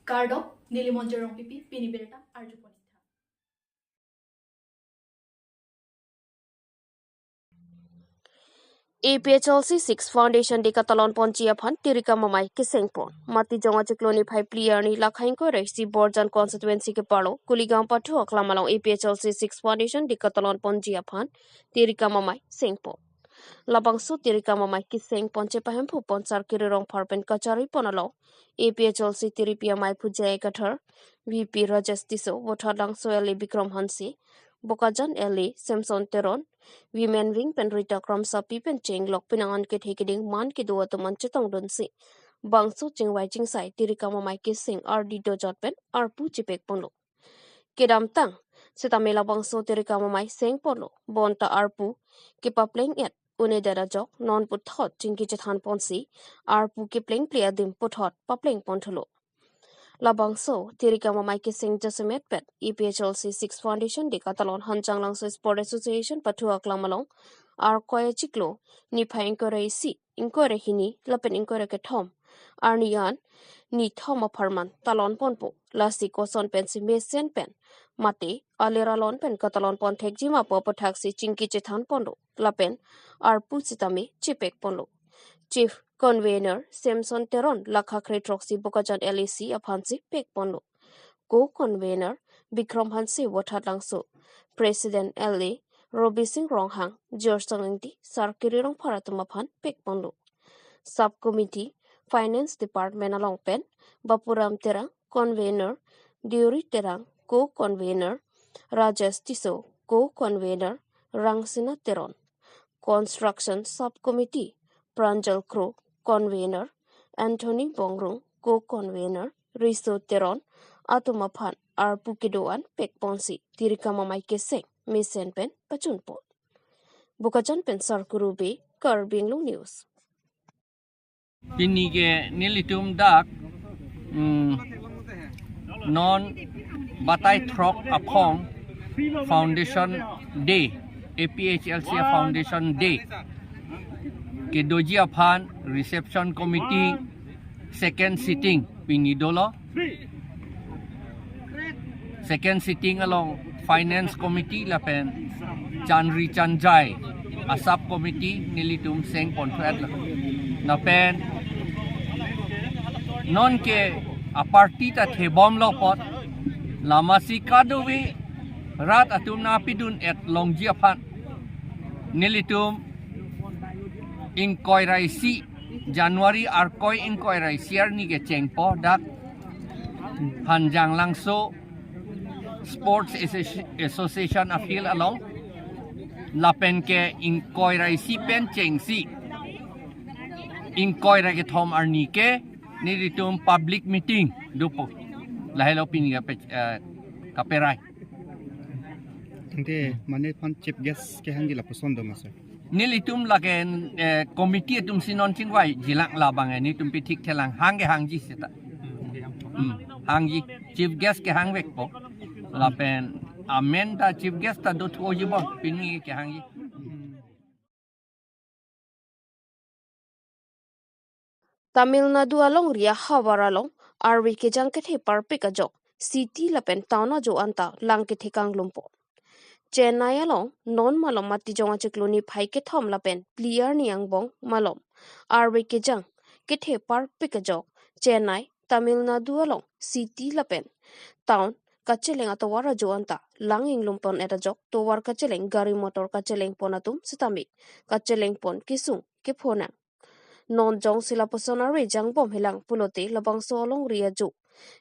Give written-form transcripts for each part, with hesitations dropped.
Kardop Nilimonjerong Pipi Piniberta Arjuponita. APHLC 6 Foundation di Catalan Ponchi Aphan Tirika Mamai Kisengpon Mati Jonga Chikloni Pai Plier ni Lakhainko Resi Borjan constituency ke Palo Kuligam Patu Aklamalang APHLC 6 Foundation di Catalan Ponchi Aphan Tirika Mamai Sengpon Labangsu Tirika Mamai Kiseng Ponche Pahempu Ponsar Kirirong Parpen Kachari Ponalo APHLC Tiripia Mai Pujay Kathar VP Rajesh Tiso Wotadang Soeli Bikram Hansi Bokajan Eli Samson Teron Women Wing pen Rita Kram Sapi pen Cheng Lok Pinangan ke Hekeding Man ke Dua Teman Cetong Donsi Bangso Cheng Wai Cheng Sai Tirika Mamai Kiseng RD Dojot pen Arpu Cipek Ponlo Kedam Tang Setamela Bangso Tirika Mamai Seng Ponlo Bonta Arpu Kipapleng Et Une Dada Jok Non Puthot Chingki Chethan Ponsi Arpu Kipling Plea Dim Puthot Papleng Pontolo Labangso, Tirika Mamai Kiseng Jasemet Pet, EPHLC 6 Foundation di Catalan Hancang Langso Sport Association Patua Klamalong, Arkoya Chiklo, Nipa Inkore Si, Inkore Hini, Lapen Inkore Ketom, Arnian, Ni Thoma Parman, Talon Ponpo, Lasti Koson Pen Si Mesen Pen, Mate, Aleralon Pen Catalan Pontek Jima Popo Taxi Chinki Chetan Pondo, Lapen, Arpu Sitame, Chipek Pondo. Chief Convener Samson Teron Lakha Kretroxi Bokajan LAC Aphansi Pek Pondo. Co-Convener Bikram Hansi Watadangso. President LA Robi Singh Ronghang George Sangenti Sarkirirong Paratumaphan Pek Pondo. Subcommittee Finance Department Along Pen Bapuram Terang Convener Diuri Terang Co-Convener Rajesh Tiso Co-Convener Rangsina Teron. Construction Subcommittee Pranjal Crow, Convener, Anthony Bongrung, Co-Convener, Riso Teron, Atumaphan, Arpukidoan, Pekponsi, Tirikama Keseng, Misen Pen, Pachunpot. Bukajan Pen Sarkurube, Karbi Anglong News. Pinige nilitum dak non Batai Throk Apong Foundation Day, APHLC Foundation Day. Kedoji Aphan Reception Committee second sitting Pinidolo. Second sitting along Finance Committee Lapen Chanri Chanjai a subcommittee Nilitum Seng Pontred Napen non ke a party ta thebom lopot lamasi kadowi rat atum napidun et longji aphan Nilitum Inquiry si Januari arkoi inquiry siar ni ke cengpo dak Hanjang Langso Sports Association appeal along Lapen ke inquiry si pen cheng si Inquiry ke thom arni ke Nilitum public meeting dupo lahelo piniga kaperai Tante mane pan chief guest ke hangi la posondo masa Nilitum lagen committee tum sinon chingwai jilang labang ni tum pitik telang hangge hangji sita hangji chief guest ke hangwek po lapen amenda chief guest ta dot ojibo pini ke hangji Tamil Nadu along Ria Hawar along Arwi ke jangkete parpik ajok City Lapen Tauna Jo Anta Langkete Kanglumpo. Chennai along non malom mati jonga chikloni phai ke thom lapen plier niang bong malom arwe ke jang ke the par pikajok Chennai Tamil Nadu along city lapen town kacheleng atawara joanta langing lumpon eta jok towar kacheleng gari motor kacheleng ponatum sitamik kacheleng pon kisung ke phonang non jong sila posona re jang bom hilang pulote labang solong ria jo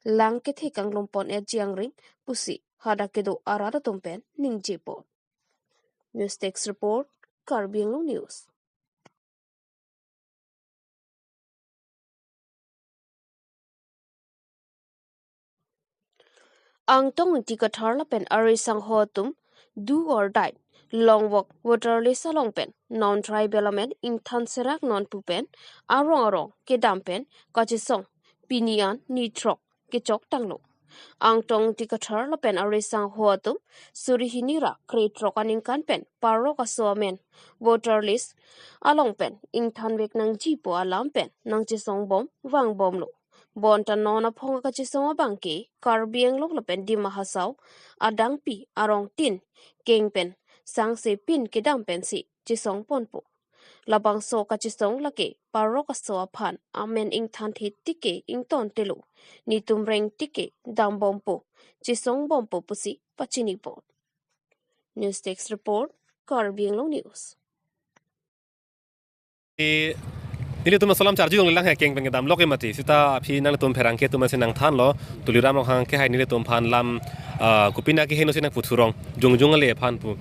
lang ke the kang lumpon e jiang ring pusi hada kedo arada tumpen ning jepo. News Text Report, Karbi Anglong News. Ang tong tikathar la pen arisang hotum do or die long walk waterless along pen non tribal men in thanserak non pupen arong ke dampen kachisong pinian ni trok ke chok tanglo. Ang tong tikathar la pen arisang hotum surihinira create rokaning kan pen paro kasomen waterless along pen in thanwek nang jipo alam pen nang chisong bom wang bom lo Bontan nona phong ka chisong bangki Karbi Anglong lapen di mahasau adang pi arong tin kengpen sang se pin kedang pensi chisong ponpo labang so ka chisong lake paro ka so aphan amen ing than thi tike ing ton telu ni tumreng tike dam bompo chisong bompo pusi pachini po News Text Report Karbi Anglong News Ini tu masalam charge yung lang hai keng peng dam loke mati sita phi nang tum pherang ke tu masin nang than lo tuliram hang ke hai ni tum phan lam kupina ke heno sinang puthurong jung le phan pu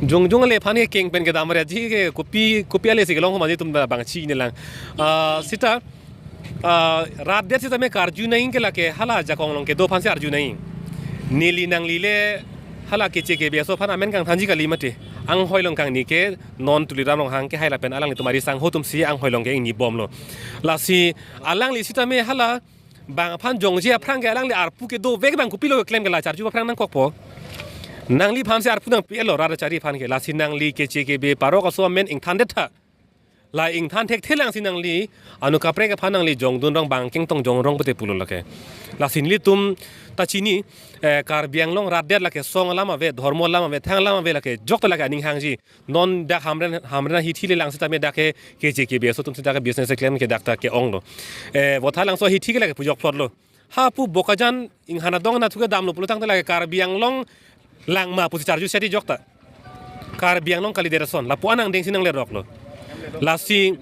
jung le phan ke keng pen ke dam re ji ke kupi ale se long ma ji tum bang chi ni lang sita rat de sita me karju nahi ke la ke hala jakong long ke do phan se arju nahi nili nang lile hala ke che ke beso phan amen kang thanji kali mati ang hoilong kang ni ke non tuliram long hang ke hai la pen alang ni tumari sang ho tum si ang hoilong ke ni bom lo la si alang li sita me hala bang phan jong je phrang ke alang li arpu ke do vek bang kupi lo claim ke la charju phrang nang kok po nang li phan se arpu nang pe lo ra chari phan ke la si nang li ke che ke be paro ka so men ing than de tha la ing than thek thelang si nang li anu ka pre ke phan nang li jong dun rong bang keng tong jong rong pete pulo la ke la sin li tum ta chini Karbi Anglong rat der la ke song lama ve dharmo lama ve thang lama ve la ke jok ta la ka ning hang ji non da hamren hi thile lang sita me da ke je ke be so tum sita ka business claim ke dak ta ke ong lo bo tha lang so hi thike la ke pujok plot lo ha pu bokajan ing hana dong na thuke dam lo pulo tang ta la ke Karbi Anglong lang ma pu charju seti jok ta Karbi Anglong kali der son la pu anang deng sinang le rok lo la si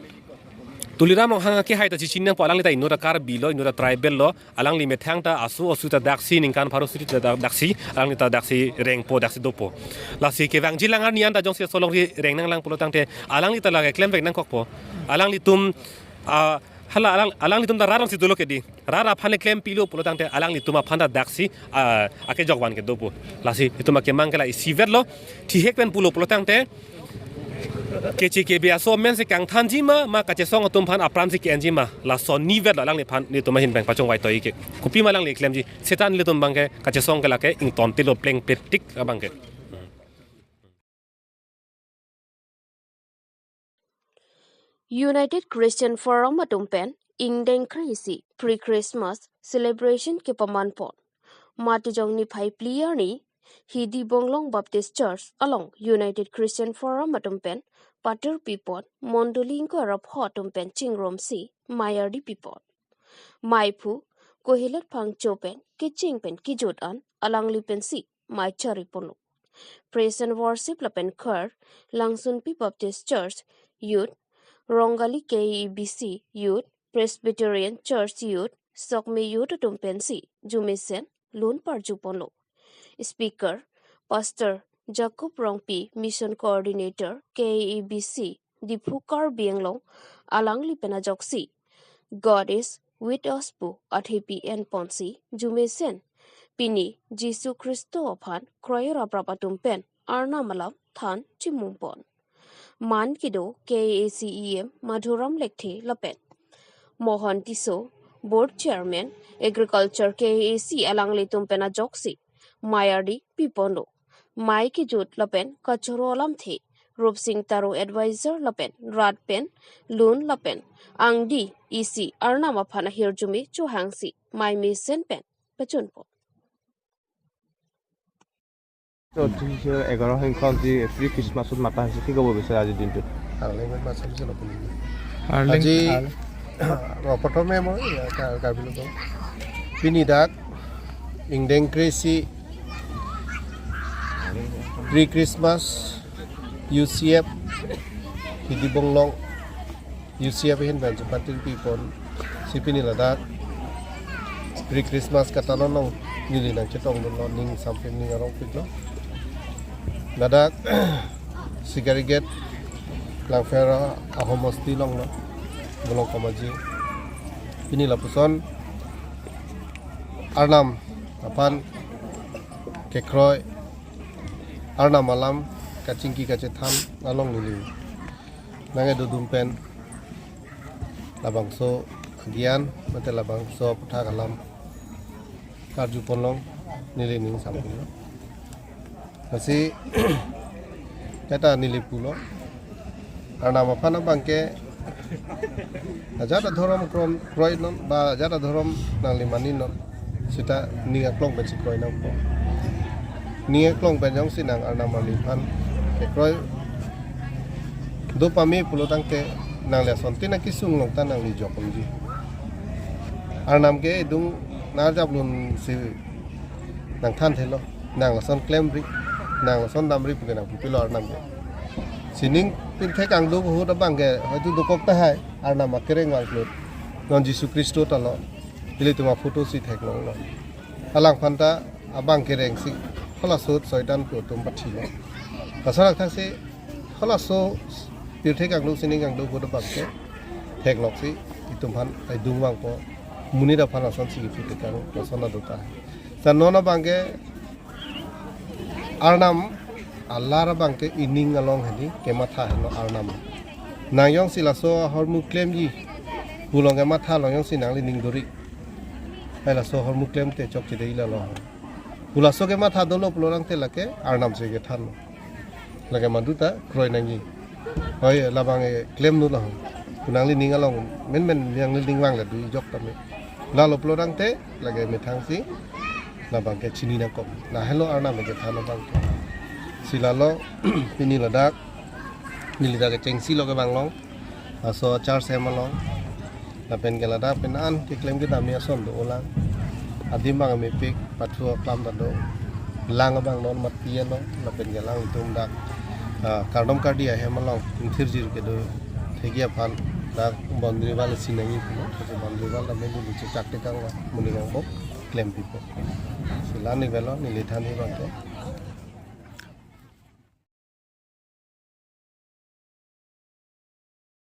tuliram hang ke hai ta chi chin po alang li ta inora Karbi lo inora tribal lo alang li me thang ta asu ta daksi ning kan pharo sri ta daksi alang li ta daksi reng po daksi dopo la si ke wang jilang ar nian ta jong se solong ri reng nang lang pulo tang te alang li ta la ke claim vek nang kok po alang li tum hala alang li tum da rarang si dolo ke di rara phane claim pilo pulo tang te alang li tuma phanda daksi ake jogwan ke dopo la si ituma ke mangala i siver lo thi hek pen pulo tang te Keci ke biasa men se kang thanji ma ka che song tum phan apram si ke anji ma la son ni vet la lang le phan ni tum hin bang pachong wai toi ke kupi ma lang le klem ji setan le tum bang ke ka che song ke la ke ing ton ti lo pleng petik abang ke United Christian Forum atumpen ingdeng krisi pre-Christmas celebration ke pamanpon mati jong ni phai player ni Hidi Bonglong Baptist Church along United Christian Forum atumpen Pater Pipot Mondoling ko rap atumpen chingrom si Mayardi Pipot Maipu Kohilat Pang Chopen ke chingpen ki jodan alang lipen si Mai Charipolo Praise and Worship lapen Kher Langsun Pi Baptist Church Youth Rongali KEBC Youth Presbyterian Church Youth Sokme Youth atumpen si Jumisen Lun Parjuponlo Speaker, Pastor Jacob Rongpi, Mission Coordinator, KEBC, Dipu Karbi Anglong, Alang Lipenajoksi. God is with us po at Happy and Ponsi, Jumesen, Pini, Jisu Christo Ophan, Kroyora Prapatumpen, Arna Malam, Than, Chimumpon. Man Kido, KACEM, Madhuram Lekte, Lapen. Mohan Tiso, Board Chairman, Agriculture KAC Alang Litumpena Joksi. Mayardi Pipondo, Mike Jut Lapen, Kachoro Lamthe, Rup Singh Taro Advisor Lapen, Radpen, Loon Lapen, Angdi, EC, Arnama Pana Hirjumi, Chuhangsi, My Miss Senpen, Pachunpo. So, this is a growing country, free Christmas with Mata City go with Saji Dinto. Haji, Ropoto Memo, Kabilo, Pinidak, Ingdeng Crazy. Pre-Christmas, UCF, Hidi Bonglong, UCF hin ban Pater Pipon, Sipini Ladak, Pre-Christmas katanonong nili nang chetong don ning sampai ning arong pitlo. Ladak, Sigariget, Langfera, Ahomosti long no, Bolong Kamaji, Pini Lapuson, Arnam, Apan, Kekroy, Arna malam kacingki kacetam along lili nange dudumpen labangso agian mate labangso putha kalam karju ponlong nili ning sampulo masih kata nili pulo Arna mapana bangke Jada thorom kroi non ba jada thorom nang limani non sita nia klong ben si kroi nang po nia klong ben jong sinang arnam lipan ke kroi do pami pulo tang ke nang le son tina kisung long tan nang li jokom ji arnam ke dung na jab lun si nang than thelo nang la son klem ri nang la son dam ri pu ke nang pi lo arnam ke sining pin thek ang do hu da bang ke hoitu do kok ta hai arnam akereng wang klut non Jisu Kristo ta lo ile tuma photo si thek long lo alang phanta abang kereng si khala sot soidan ko tum pathi lo pasarak thak se khala so pin thek ang do sining ang do hu da bang ke thek lok si itum phan ai dung wang ko muni da phan son si fi te kang ko sona do ta san nona bang ke arnam Allah ra bang ke ining along hedi ke matha no arnam nang yong sila so hormu claim ji bulong ke matha long yong sinang li ning dori hai la so hormu claim te chok chi dei la lo bula so ke matha dolo plorang te lake arnam se ke than lake manduta kroi nang ji hoi la bang e claim nu la kunang li ning along men yang li ning wang la du jok ta me la lo plorang te lake me thang si la bang ke chini na ko na hello arnam ke than no bang sila lo pini ladak nilida ke cengsi lo ke banglong aso char se malong la pen ke ladak pen an ke claim ke damia son do ulang adim bang me pik pathu klam da do lang bang non mat pia no la pen ke lang tum dak kardom kardia he malong thir jir ke do thegia phan dak bondri wal sinangi ko bondri wal da me bu chak te kang muni ngok claim pipo sila ni velo ni lithan ni bang ke